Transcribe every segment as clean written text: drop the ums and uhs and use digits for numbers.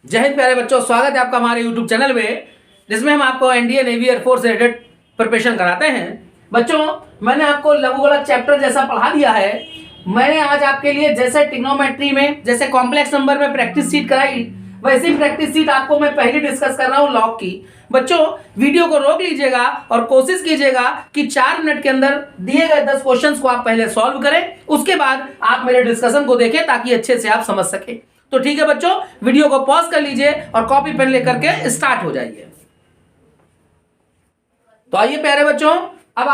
जय हिंद प्यारे बच्चों, स्वागत है आपका हमारे YouTube चैनल में, जिसमें हम आपको एनडीए नेवी एयरफोर्स से रिलेटेड प्रिपरेशन कराते हैं। बच्चों, मैंने आपको लघुगणक चैप्टर जैसा पढ़ा दिया है। मैंने आज आपके लिए जैसे ट्रिग्नोमेट्री में जैसे कॉम्प्लेक्स नंबर में प्रैक्टिस शीट कराई, वैसी प्रैक्टिस शीट आपको मैं पहले डिस्कस कर रहा हूँ लॉग की। बच्चों, वीडियो को रोक लीजिएगा और कोशिश कीजिएगा कि 4 मिनट के अंदर दिए गए 10 क्वेश्चंस को आप पहले सॉल्व करें, उसके बाद आप मेरे डिस्कशन को देखें ताकि अच्छे से आप समझ सकें। तो ठीक है बच्चों, वीडियो को पॉज कर लीजिए और कॉपी पेन लेकर के स्टार्ट हो जाइए। तो आइए प्यारे बच्चों, अब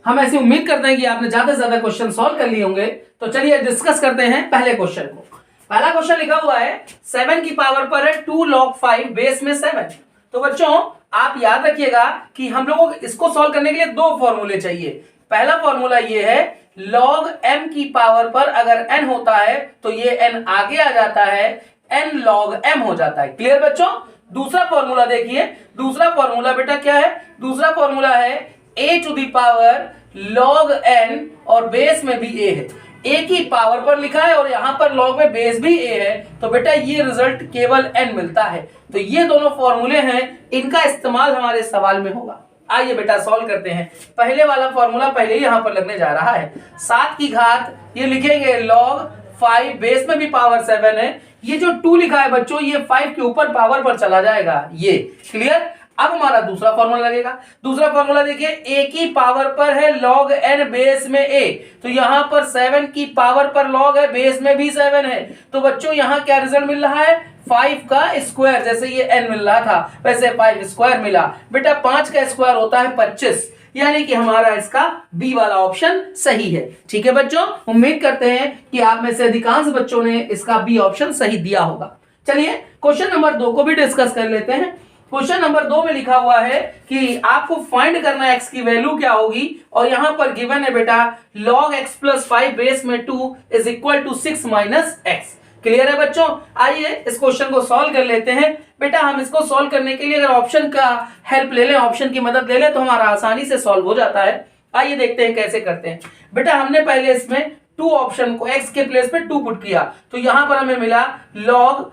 हम ऐसी उम्मीद करते हैं कि आपने ज्यादा से ज्यादा क्वेश्चन सॉल्व कर लिए होंगे। तो चलिए डिस्कस करते हैं पहले क्वेश्चन को। पहला क्वेश्चन लिखा हुआ है 7 की पावर पर है 2 log 5 बेस में 7। तो बच्चों आप याद रखिएगा कि हम लोगों को इसको सॉल्व करने के लिए दो फॉर्मूले चाहिए। पहला फॉर्मूला ये है, log m की पावर पर अगर n होता है तो ये n आगे आ जाता है, n log m हो जाता है। क्लियर बच्चों? दूसरा फॉर्मूला देखिए, दूसरा फॉर्मूला बेटा क्या है? दूसरा फॉर्मूला है a to the power log n और बेस में भी a है। a की पावर पर लिखा है और यहां पर log में बेस भी a है, तो बेटा ये रिजल्ट केवल n मिलता है। तो ये दोनों फॉर्मूले हैं, इनका इस्तेमाल हमारे सवाल में होगा। आइए बेटा सॉल्व करते हैं। पहले वाला फॉर्मूला पहले ही यहां पर लगने जा रहा है। 7 की घात ये लिखेंगे log 5, बेस में भी पावर 7 है। ये जो 2 लिखा है बच्चों, ये 5 के ऊपर पावर पर चला जाएगा, ये क्लियर। अब हमारा दूसरा फॉर्मूला लगेगा। दूसरा फॉर्मूला देखिए, a की पावर पर है log n बेस में a, तो यहां पर 7 की पावर पर log है, बेस में भी 7 है। तो बच्चों यहां क्या रिजल्ट मिल रहा है? 5 का स्क्वायर, जैसे ये n मिल रहा था वैसे 5 स्क्वायर मिला। बेटा 5 का स्क्वायर होता है 25, यानी कि हमारा इसका बी वाला ऑप्शन सही है। ठीक है बच्चों, उम्मीद करते हैं कि आप में से अधिकांश बच्चों ने इसका बी ऑप्शन सही दिया होगा। चलिए क्वेश्चन नंबर 2 को भी डिस्कस कर लेते हैं। क्वेश्चन नंबर 2 में लिखा हुआ है कि आपको फाइंड करना है x की वैल्यू क्या होगी, और यहां पर गिवन है बेटा log x प्लस 5 बेस में 2 is equal to 6 minus x। Clear है बच्चों? आइए इस क्वेश्चन को सॉल्व कर लेते हैं। बेटा हम इसको सॉल्व करने के लिए अगर ऑप्शन का हेल्प ले लें, ऑप्शन की मदद ले लें, तो हमारा आसानी से सॉल्व हो जाता है। आइए देखते हैं कैसे करते हैं। बेटा हमने पहले इसमें 2 ऑप्शन को x के प्लेस पे 2 पुट किया, तो यहां पर हमें मिला log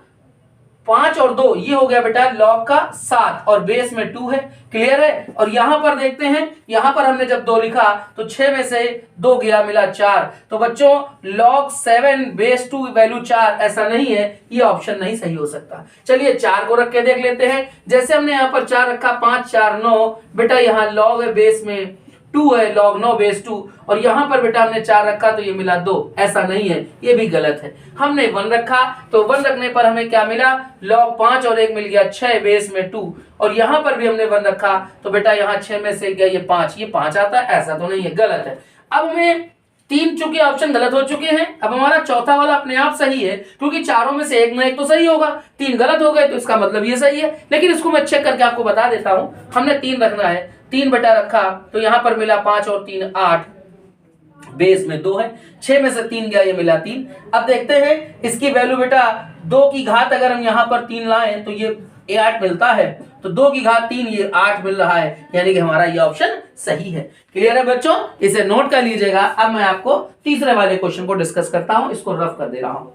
5 और 2, ये हो गया बेटा log का 7 और बेस में 2 है। क्लियर है? और यहां पर देखते हैं, यहां पर हमने जब 2 लिखा तो 6 में से 2 गया, मिला 4। तो बच्चों log 7 बेस 2 वैल्यू 4 ऐसा नहीं है, ये ऑप्शन नहीं सही हो सकता। चलिए 4 को रख के देख लेते हैं। जैसे हमने यहां पर 4 रखा, 5 4 9, बेटा यहां log है बेस में 2 है, log 9 बेस 2, और यहां पर बेटा हमने 4 रखा तो ये मिला 2, ऐसा नहीं है, ये भी गलत है। हमने 1 रखा तो 1 रखने पर हमें क्या मिला? log 5 और 1 मिल गया 6 बेस में 2, और यहां पर भी हमने 1 रखा तो बेटा यहां 6 में से गया ये 5 आता है, ऐसा तो नहीं है, गलत है। अब हमें 3 चूंकि ऑप्शन गलत हो चुके हैं, अब हमारा चौथा वाला अपने आप सही है, क्योंकि चारों में से एक ना एक तो सही होगा। 3 गलत हो गए तो इसका मतलब ये सही है, लेकिन इसको मैं चेक करके आपको बता देता हूं। हमने 3 रखना है, 3 बेटा रखा तो यहां पर मिला 5 और 3 8, बेस में 2 है, 6 में से 3 गया, ये मिला 3। अब देखते हैं इसकी वैल्यू बेटा 2 की घात अगर हम यहां पर 3 लाएं तो ये 8 मिलता है, तो 2 की घात 3 ये 8 मिल रहा है, यानी कि हमारा ये ऑप्शन सही है। क्लियर है बच्चों? इसे नोट कर लीजिएगा। अब मैं आपको तीसरे वाले क्वेश्चन को डिस्कस करता हूं, इसको रफ कर दे रहा हूं।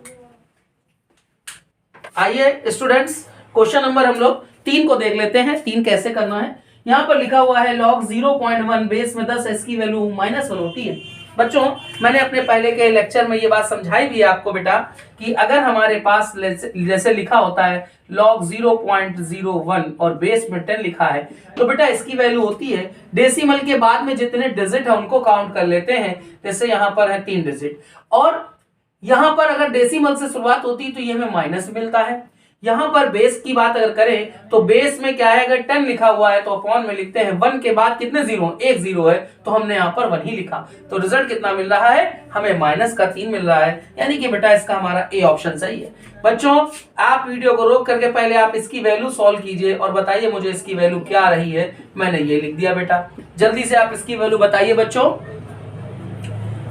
आइए स्टूडेंट्स, क्वेश्चन नंबर हम लोग 3 को देख लेते हैं। 3 कैसे करना है। यहां पर लिखा हुआ है log 0.1 बेस में 10 s की वैल्यू -1 होती है। बच्चों मैंने अपने पहले के लेक्चर में ये बात समझाई भी है आपको बेटा कि अगर हमारे पास जैसे लिखा होता है log 0.01 और बेस में 10 लिखा है, तो बेटा इसकी वैल्यू होती है डेसिमल के बाद में जितने डिजिट है उनको काउंट कर लेते हैं। जैसे यहां पर है 3 डिजिट, और यहां पर अगर डेसिमल से शुरुआत होती तो ये हमें माइनस मिलता है। यहां पर बेस की बात अगर करें तो बेस में क्या है, अगर 10 लिखा हुआ है तो अपॉन में लिखते हैं 1 के बाद कितने जीरो, 1 जीरो है, तो हमने यहां पर 1 ही लिखा, तो रिजल्ट कितना मिल रहा है? हमें -3 मिल रहा है, यानी कि बेटा इसका हमारा ए ऑप्शन सही है। बच्चों आप वीडियो को रोक करके पहले आप इसकी वैल्यू सॉल्व कीजिए और बताइए मुझे इसकी वैल्यू क्या रही है। मैंने ये लिख दिया बेटा, जल्दी से आप इसकी वैल्यू बताइए बच्चों।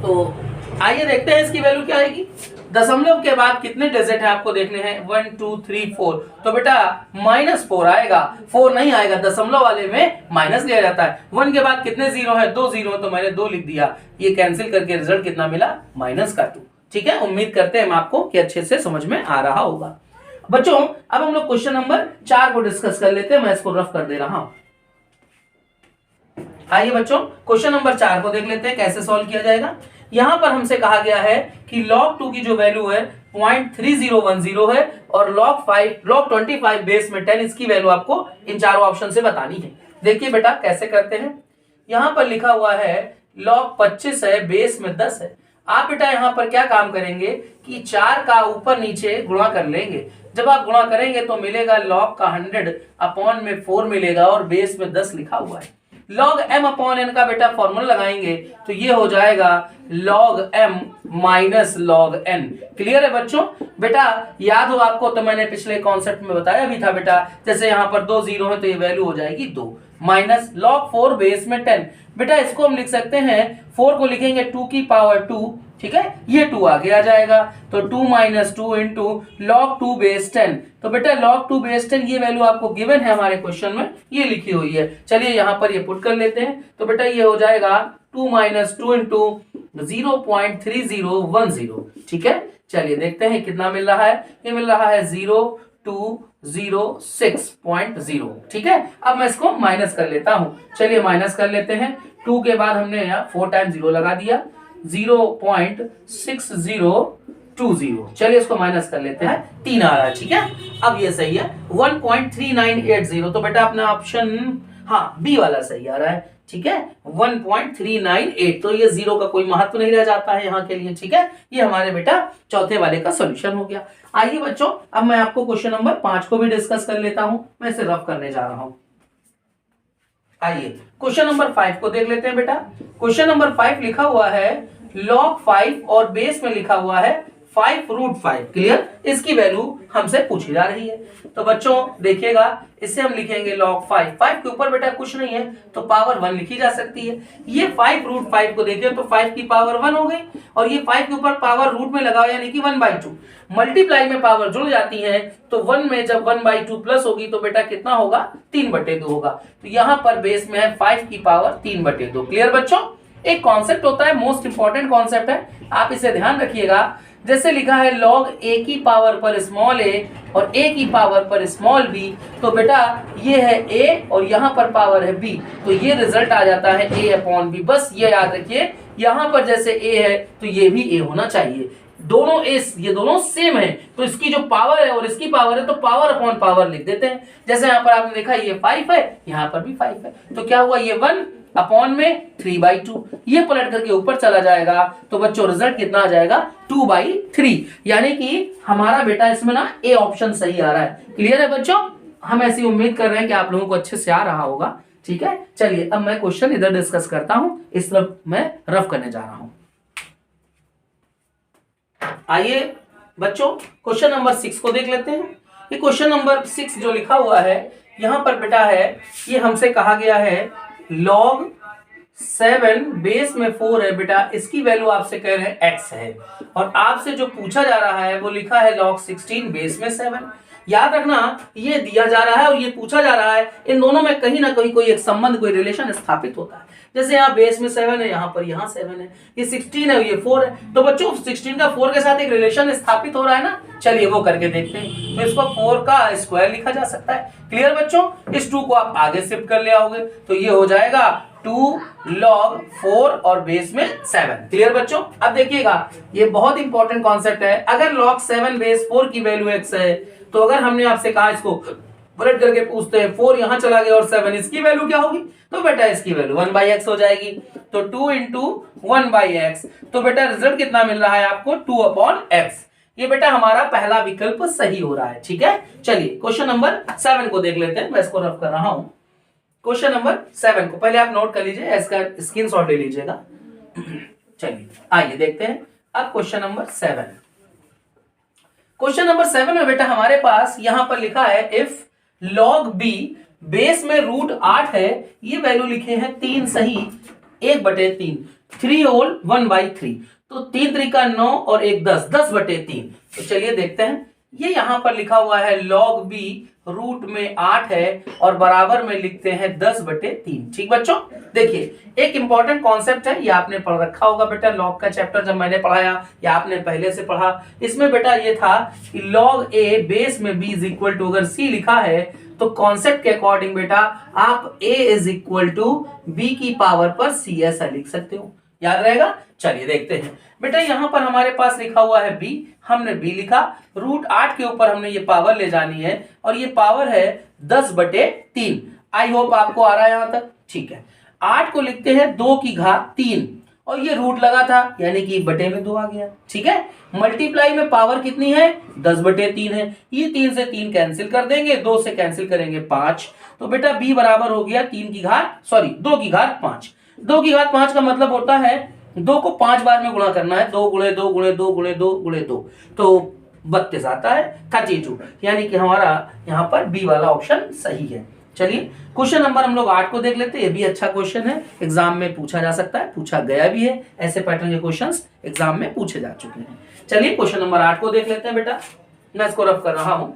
तो आइए देखते हैं इसकी वैल्यू क्या आएगी। दशमलव के बाद कितने डिजिट है आपको देखने हैं, 1 2 3 4, तो बेटा -4 आएगा, 4 नहीं आएगा, दशमलव वाले में माइनस लिया जाता है। 1 के बाद कितने जीरो है, 2 जीरो, तो मैंने 2 लिख दिया, ये कैंसिल करके रिजल्ट कितना मिला, -2। ठीक है, उम्मीद करते हैं हम आपको कि अच्छे से समझ में आ रहा होगा। बच्चों अब हम लोग क्वेश्चन नंबर 4 को डिस्कस कर लेते हैं, मैं इसको रफ कर दे रहा हूं। आइए बच्चों क्वेश्चन नंबर 4 को देख लेते हैं कैसे सॉल्व किया जाएगा। यहां पर हमसे कहा गया है कि log 2 की जो वैल्यू है 0.3010 है और log 25 बेस में 10 इसकी वैल्यू आपको इन चारों ऑप्शन से बतानी है। देखिए बेटा कैसे करते हैं। यहां पर लिखा हुआ है log 25 है, बेस में 10 है। आप बेटा यहां पर क्या काम करेंगे कि 4 का ऊपर नीचे गुणा कर लेंगे। जब आप गुणा करेंगे तो मिलेगा log का 100 अपॉन में 4 मिलेगा और बेस में 10 लिखा हुआ है। log m अपॉन n का बेटा फॉर्मूला लगाएंगे तो ये हो जाएगा log m minus log n। Clear है बच्चों? बेटा याद हो आपको तो मैंने पिछले कॉन्सेप्ट में बताया भी था बेटा, जैसे यहाँ पर 2 जीरो है तो ये वैल्यू हो जाएगी 2 माइनस log 4 बेस में 10। बेटा इसको हम लिख सकते हैं 4 को लिखेंगे 2 की पावर 2, ठीक है, ये 2 आगे आ जाएगा तो 2 माइनस 2 इंटू log 2 बेस 10। तो बेटा log 2 बेस 10 ये वैल्यू आपको गिवन है हमारे क्वेश्चन में, ये लिखी हुई है। चलिए यहां पर ये पुट कर लेते हैं तो बेटा ये हो जाएगा 2 माइनस 2 इंटू 0.3010, ठीक है। चलिए देखते हैं कितना मिल रहा है, ये मिल रहा है 0206.0, ठीक है। अब मैं इसको माइनस कर लेता हूं, चलिए माइनस कर लेते हैं। 2 के बाद हमने यहाँ 4 टाइम 0 लगा दिया 0.6020। चलिए इसको माइनस कर लेते हैं, 3 आ रहा है, ठीक है। अब ये सही है 1.3980, तो बेटा अपना ऑप्शन हाँ बी वाला सही आ रहा है, ठीक है 1.398। तो ये 0 का कोई महत्व नहीं रह जाता है यहाँ के लिए, ठीक है। ये हमारे बेटा चौथे वाले का सॉल्यूशन हो गया। आइए बच्चों अब मैं आपको क्वेश्चन नंबर 5 को भी डिस्कस कर लेता हूं, मैं इसे रफ करने जा रहा हूं। आइए क्वेश्चन नंबर 5 को देख लेते हैं बेटा। क्वेश्चन नंबर 5 लिखा हुआ है log 5 और बेस में लिखा हुआ है 5√5। क्लियर? इसकी वैल्यू हमसे पूछी जा रही है। तो बच्चों देखिएगा इसे हम लिखेंगे log 5 के ऊपर बेटा कुछ नहीं है तो पावर 1 लिखी जा सकती है। ये 5√5 को देखिए तो 5 की पावर 1 हो गई और ये 5 के ऊपर पावर रूट में लगाओ यानी कि 1/2। मल्टीप्लाई में पावर जुड़ जाती है तो 1 में जब 1/2 प्लस होगी तो बेटा कितना होगा 3/2 होगा। तो यहाँ पर बेस में है 5 की पावर 3/2। क्लियर बच्चों? एक कॉन्सेप्ट होता है, मोस्ट इंपॉर्टेंट कॉन्सेप्ट है, आप इसे ध्यान रखिएगा। जैसे लिखा है log a की पावर पर स्मॉल a और a की पावर पर स्मॉल b, तो बेटा ये है a और यहाँ पर पावर है b, तो ये रिजल्ट आ जाता है a अपॉन b। बस ये याद रखिए यहाँ पर जैसे a है तो ये भी a होना चाहिए। दोनों ये दोनों सेम है तो इसकी जो पावर है और इसकी पावर है तो पावर अपॉन पावर लिख देते हैं। जैसे यहाँ पर आपने देखा ये 5 है, यहाँ पर भी 5 है, तो क्या हुआ ये 1 अपॉन में 3/2, ये पलट करके ऊपर चला जाएगा तो बच्चों रिजल्ट कितना आ जाएगा 2/3। यानी कि हमारा बेटा इसमें ना ए ऑप्शन सही आ रहा है। क्लियर है बच्चों? हम ऐसी उम्मीद कर रहे हैं कि आप लोगों को अच्छे से आ रहा होगा, ठीक है। चलिए अब मैं क्वेश्चन इधर डिस्कस करता हूं, इस तरफ मैं रफ करने जा रहा हूं। आइए बच्चों क्वेश्चन नंबर 6 को देख लेते हैं। ये क्वेश्चन नंबर 6 जो लिखा हुआ है यहां पर बेटा है, ये हमसे कहा गया है log 7 बेस में 4 है बेटा, इसकी वैल्यू आपसे कह रहे हैं x है और आपसे जो पूछा जा रहा है वो लिखा है log 16 बेस में 7। याद रखना ये दिया जा रहा है और ये पूछा जा रहा है, इन दोनों में कहीं ना कहीं कोई एक संबंध, कोई रिलेशन स्थापित होता है। जैसे यहाँ बेस में 7 है, यहाँ पर यहाँ 7 है, ये 16 है, ये 4 है, तो बच्चों 16 का 4 के साथ एक रिलेशन स्थापित हो रहा है ना। चलिए वो करके देखते हैं। तो इसको 4 का स्क्वायर लिखा जा सकता है। क्लियर बच्चों? इस 2 को आप आगे शिफ्ट कर ले आओगे तो ये हो जाएगा 2 log 4 और बेस में 7। क्लियर बच्चों? अब देखिएगा ये बहुत इंपॉर्टेंट कॉन्सेप्ट है। अगर log 7 बेस 4 की वैल्यू x है तो अगर हमने आपसे कहा इसको पलट करके पूछते हैं 4 यहां चला गया और 7 इसकी वैल्यू क्या होगी, तो बेटा इसकी वैल्यू 1/x हो जाएगी। तो 2 इंटू 1/x, तो बेटा रिजल्ट कितना मिल रहा है आपको 2/x। ये बेटा हमारा पहला विकल्प सही हो रहा है, ठीक है। चलिए क्वेश्चन नंबर 7 को देख लेते हैं, मैं इसको रफ कर रहा हूं। क्वेश्चन नंबर 7 को पहले आप नोट कर लीजिए, इसका स्क्रीनशॉट ले लीजिएगा। चलिए आइए देखते हैं अब क्वेश्चन नंबर 7। क्वेश्चन नंबर 7 में बेटा हमारे पास यहां पर लिखा है इफ log b बेस में √8 है, ये वैल्यू लिखे हैं 3 सही 1/3, 3 होल 1/3, तो 3 त्रिका 9 और 1 10, 10/3। तो चलिए देखते हैं, ये यहां पर लिखा हुआ है log b रूट में 8 है और बराबर में लिखते हैं 10/3। ठीक बच्चों, देखिए एक इंपॉर्टेंट कॉन्सेप्ट है, ये आपने पढ़ रखा होगा बेटा, लॉग का चैप्टर जब मैंने पढ़ाया या आपने पहले से पढ़ा। इसमें बेटा ये था कि लॉग ए बेस में b इज इक्वल टू, अगर c लिखा है तो कॉन्सेप्ट के अकॉर्डिंग बेटा आप a is equal to b की पावर पर c ऐसा लिख सकते हो, याद रहेगा। चलिए देखते हैं बेटा, यहां पर हमारे पास लिखा हुआ है b, हमने b लिखा, रूट 8 के ऊपर हमने ये पावर ले जानी है और ये पावर है 10/3। आई होप आपको आ रहा है यहां तक, ठीक है। 8 को लिखते हैं 2 की घात 3 और ये रूट लगा था यानी कि बटे में 2 आ गया, ठीक है। मल्टीप्लाई में पावर कितनी है 10/3 है, ये 3 से 3 कैंसिल कर देंगे, 2 से कैंसिल करेंगे 5, तो बेटा b बराबर हो गया 2 की घात 5। 2 की घात 5 का मतलब होता है 2 को 5 बार में गुणा करना है, 2 गुणे 2 गुणे 2 गुणे 2 गुणे 2, तो 32 आता है 32, यानी कि हमारा यहाँ पर बी वाला ऑप्शन सही है। चलिए क्वेश्चन नंबर हम लोग 8 को देख लेते हैं, ये भी अच्छा क्वेश्चन है, एग्जाम में पूछा जा सकता है, पूछा गया भी है, ऐसे पैटर्न के क्वेश्चंस एग्जाम में पूछे जा चुके हैं। चलिए क्वेश्चन नंबर 8 को देख लेते हैं बेटा, मैं इसको रफ कर रहा हूं।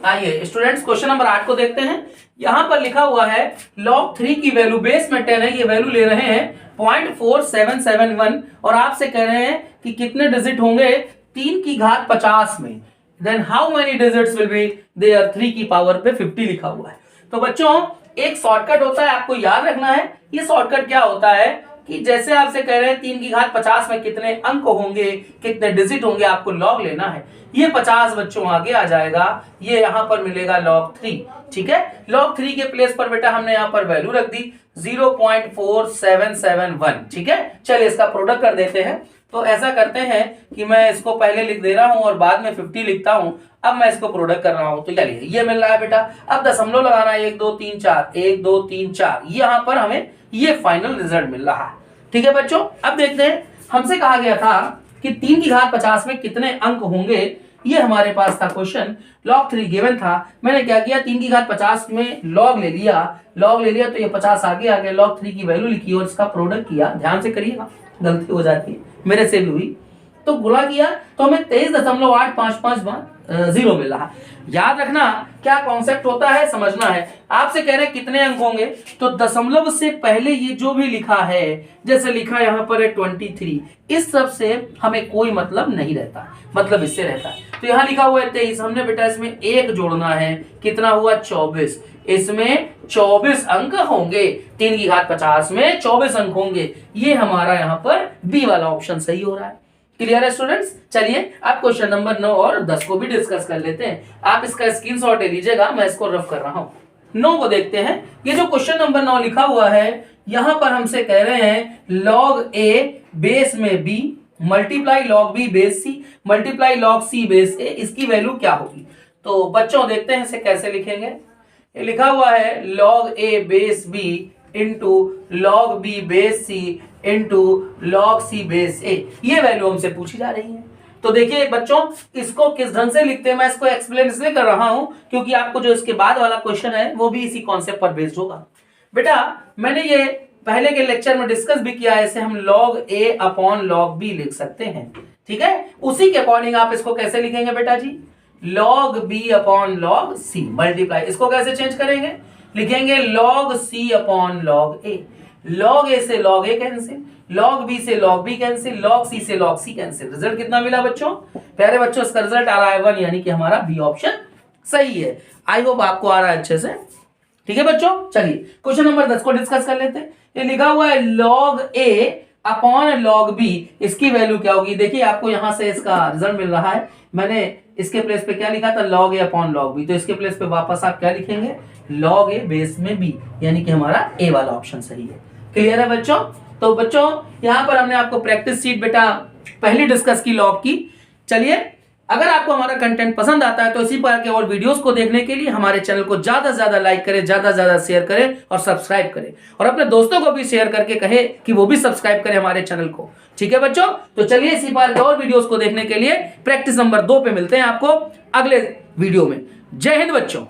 आइए स्टूडेंट्स क्वेश्चन नंबर 8 को देखते हैं। यहां पर लिखा हुआ है log 3 की वैल्यू बेस में 10 है, ये वैल्यू ले रहे हैं 0.4771 और आपसे कह रहे हैं कि कितने डिजिट होंगे 3 की घात 50 में, then how many digits will be there, 3 की पावर पे 50 लिखा हुआ है। तो बच्चों एक शॉर्टकट होता है, आपको याद रखना है, ये शॉर्टकट क्या होता है कि जैसे आपसे कह रहे हैं 3 की घात 50 में कितने अंक होंगे, कितने डिजिट होंगे, आपको लॉग लेना है। ये 50 बच्चों आगे आ जाएगा, ये यहां पर मिलेगा log 3, ठीक है। log 3 के प्लेस पर बेटा हमने यहां पर वैल्यू रख दी 0.4771, ठीक है। चलिए इसका प्रोडक्ट कर देते हैं। तो ऐसा करते हैं कि मैं इसको पहले लिख दे रहा हूं और बाद में 50 लिखता हूं, अब मैं इसको प्रोडक्ट कर रहा हूं। तो चलिए ये मिल रहा है बेटा, अब दशमलव लगाना है 1 2 3 4, 1 2 3 4, यहां पर हमें ये फाइनल रिजल्ट मिल रहा है, ठीक है बच्चों। अब देखते हैं, हमसे कहा गया था कि 3 की घात 50 में कितने अंक होंगे, ये हमारे पास था क्वेश्चन, log 3 गिवन था। मैंने क्या किया 3 की घात 50 में log ले लिया तो ये 50 आगे आ गया, log 3 की वैल्यू लिखी और इसका प्रोडक्ट किया, ध्यान से करिएगा गलती हो जाती है, मेरे से भी हुई, तो गुणा किया तो हमें 23.855 मिल रहा। याद रखना क्या कॉन्सेप्ट होता है, समझना है। आपसे कह रहे हैं कितने अंक होंगे, तो दशमलव से पहले ये जो भी लिखा है, जैसे लिखा यहाँ पर है 23, इस सब से हमें कोई मतलब नहीं रहता, मतलब इससे रहता है। तो यहाँ लिखा हुआ है 23, हमने बेटा इसमें 1 जोड़ना है, कितना हुआ 24, इसमें 24 अंक होंगे, 3 की घात 50 में 24 अंक होंगे, ये हमारा यहाँ पर बी वाला ऑप्शन सही हो रहा है। क्लियर है स्टूडेंट्स। चलिए अब क्वेश्चन नंबर 9 और 10 को भी डिस्कस कर लेते हैं। आप इसका स्क्रीनशॉट ले लीजिएगा, मैं इसको रफ कर रहा हूं। 9 को देखते हैं। ये जो क्वेश्चन नंबर 9 लिखा हुआ है, यहां पर हमसे कह रहे हैं log a बेस में b multiply log b base c multiply log c base a, इसकी वैल्यू क्या होगी। तो बच्चों देखते हैं इसे कैसे लिखेंगे। ये लिखा हुआ है log a base b into log b base c into log c base a, ये वैल्यू हमसे पूछी जा रही है। तो देखिए बच्चों इसको किस ढंग से लिखते हैं, मैं इसको एक्सप्लेन इसलिए कर रहा हूं क्योंकि आपको जो इसके बाद वाला क्वेश्चन है वो भी इसी कॉन्सेप्ट पर बेस्ड होगा। बेटा मैंने ये पहले के लेक्चर में डिस्कस भी किया है, इसे हम log a upon log b लिख सकते हैं, ठीक है। उसी के अकॉर्डिंग आप इसको कैसे लिखेंगे बेटा जी, log b upon log c multiply, इसको कैसे चेंज करेंगे, लिखेंगे log c upon log a, log a से log a cancel, log b से log b cancel, log c से log c कैंसिल। रिजल्ट कितना मिला बच्चों, प्यारे बच्चों इसका रिजल्ट आ रहा है 1, यानी कि हमारा बी ऑप्शन सही है। आई होप आपको आ रहा है अच्छे से, ठीक है बच्चों। चलिए क्वेश्चन नंबर 10 को डिस्कस कर लेते हैं। ये लिखा हुआ है log a upon log b, इसकी वैल्यू क्या होगी। देखिए आपको यहां से इसका रिजल्ट मिल रहा है, मैंने इसके प्लेस पे क्या लिखा था log a upon log b, तो इसके प्लेस पे वापस आप क्या लिखेंगे log a बेस में b, यानी कि हमारा a वाला ऑप्शन सही है। क्लियर है बच्चों। तो बच्चों यहां पर हमने आपको प्रैक्टिस शीट बेटा पहले डिस्कस की लॉग की। चलिए अगर आपको हमारा कंटेंट पसंद आता है तो इसी प्रकार के और वीडियोस को देखने के लिए हमारे चैनल को ज्यादा से ज्यादा लाइक करें, ज्यादा से ज्यादा शेयर करें और सब्सक्राइब करें, और अपने दोस्तों को भी शेयर करके कहे कि वो भी सब्सक्राइब करें हमारे चैनल को, ठीक है बच्चों। तो चलिए इसी प्रकार के और वीडियोस को देखने के लिए प्रैक्टिस नंबर 2 पे मिलते हैं आपको अगले वीडियो में। जय हिंद बच्चों।